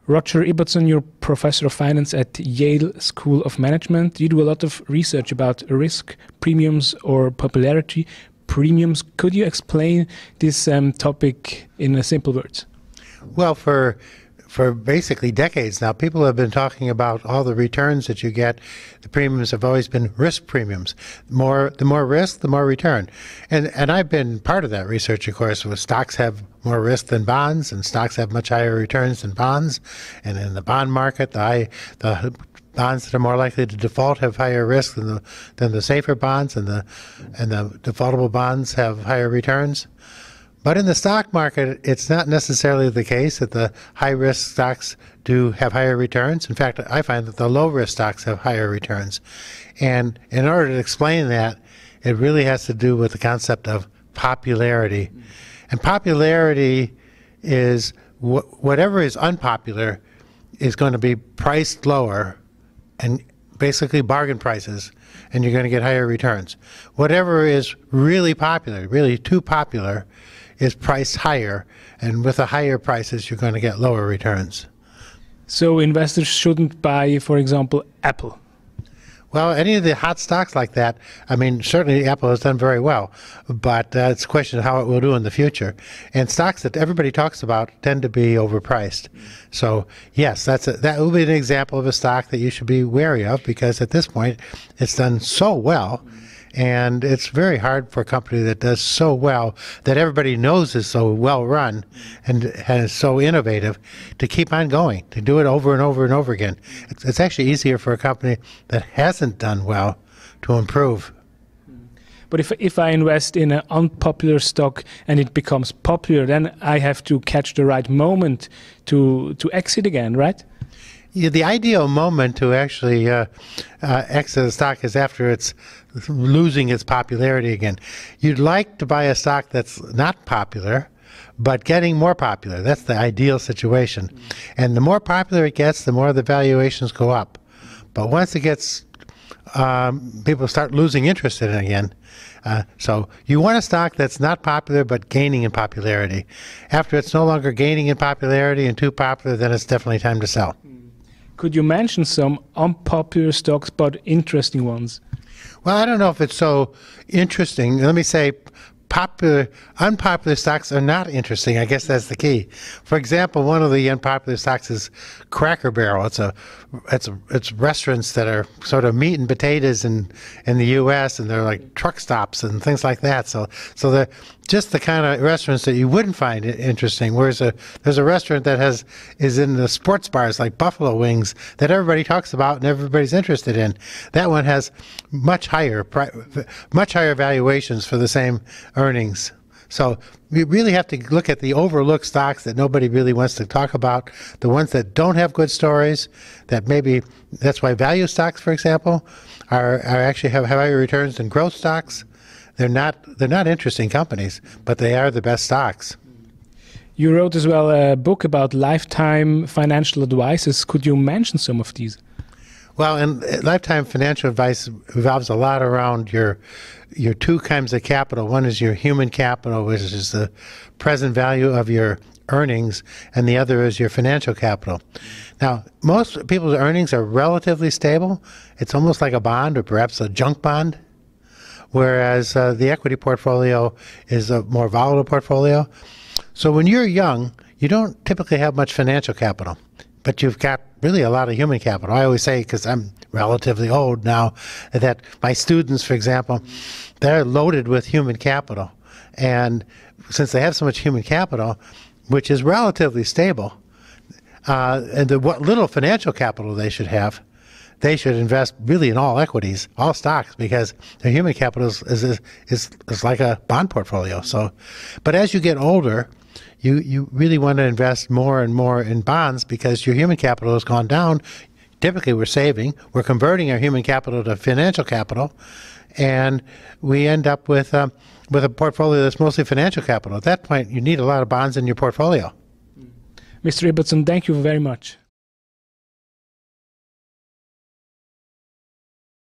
Roger Ibbotson, you're professor of finance at Yale School of Management. You do a lot of research about risk, premiums, or popularity. Premiums. Could you explain this topic in simple words? Well, for basically decades now, people have been talking about all the returns that you get. The premiums have always been risk premiums. The more risk, the more return. And I've been part of that research, of course, where stocks have more risk than bonds, and stocks have much higher returns than bonds. And in the bond market, the bonds that are more likely to default have higher risk than the safer bonds, and the defaultable bonds have higher returns. But in the stock market, it's not necessarily the case that the high-risk stocks do have higher returns. In fact, I find that the low-risk stocks have higher returns. And in order to explain that, it really has to do with the concept of popularity. And popularity is whatever is unpopular is going to be priced lower, and basically bargain prices, and you're going to get higher returns. Whatever is really popular, really too popular, is priced higher, and with the higher prices you're going to get lower returns. So investors shouldn't buy, for example, Apple? Well, any of the hot stocks like that, I mean, certainly Apple has done very well, but it's a question of how it will do in the future. And stocks that everybody talks about tend to be overpriced. So yes, that would be an example of a stock that you should be wary of, because at this point it's done so well. And it's very hard for a company that does so well, that everybody knows is so well run and is so innovative, to keep on going, to do it over and over and over again. It's actually easier for a company that hasn't done well to improve. But if I invest in an unpopular stock and it becomes popular, then I have to catch the right moment to exit again, right? Yeah, the ideal moment to actually exit a stock is after it's losing its popularity again. You'd like to buy a stock that's not popular, but getting more popular. That's the ideal situation. And the more popular it gets, the more the valuations go up. But once it gets, people start losing interest in it again. So you want a stock that's not popular but gaining in popularity. After it's no longer gaining in popularity and too popular, then it's definitely time to sell. Could you mention some unpopular stocks but interesting ones? Well, I don't know if it's so interesting. Let me say unpopular stocks are not interesting. I guess that's the key. For example, one of the unpopular stocks is Cracker Barrel. It's restaurants that are sort of meat and potatoes in the U.S., and they're like truck stops and things like that. So they're just the kind of restaurants that you wouldn't find interesting. Whereas there's a restaurant that is in the sports bars like Buffalo Wings that everybody talks about and everybody's interested in. That one has much higher valuations for the same earnings. So we really have to look at the overlooked stocks that nobody really wants to talk about, the ones that don't have good stories, that maybe that's why value stocks, for example, are actually have higher returns than growth stocks. They're not interesting companies, but they are the best stocks. You wrote as well a book about lifetime financial advices. Could you mention some of these? Well, and lifetime financial advice revolves a lot around your two kinds of capital. One is your human capital, which is the present value of your earnings, and the other is your financial capital. Now, most people's earnings are relatively stable. It's almost like a bond, or perhaps a junk bond, whereas the equity portfolio is a more volatile portfolio. So when you're young, you don't typically have much financial capital, but you've got really a lot of human capital. I always say, because I'm relatively old now, that my students, for example, they're loaded with human capital. And since they have so much human capital, which is relatively stable, and what little financial capital they should have, they should invest really in all equities, all stocks, because their human capital is like a bond portfolio. So, but as you get older, you really want to invest more and more in bonds, because your human capital has gone down. Typically, we're saving, we're converting our human capital to financial capital, and we end up with a portfolio that's mostly financial capital. At that point, you need a lot of bonds in your portfolio. Mr. Ibbotson, thank you very much.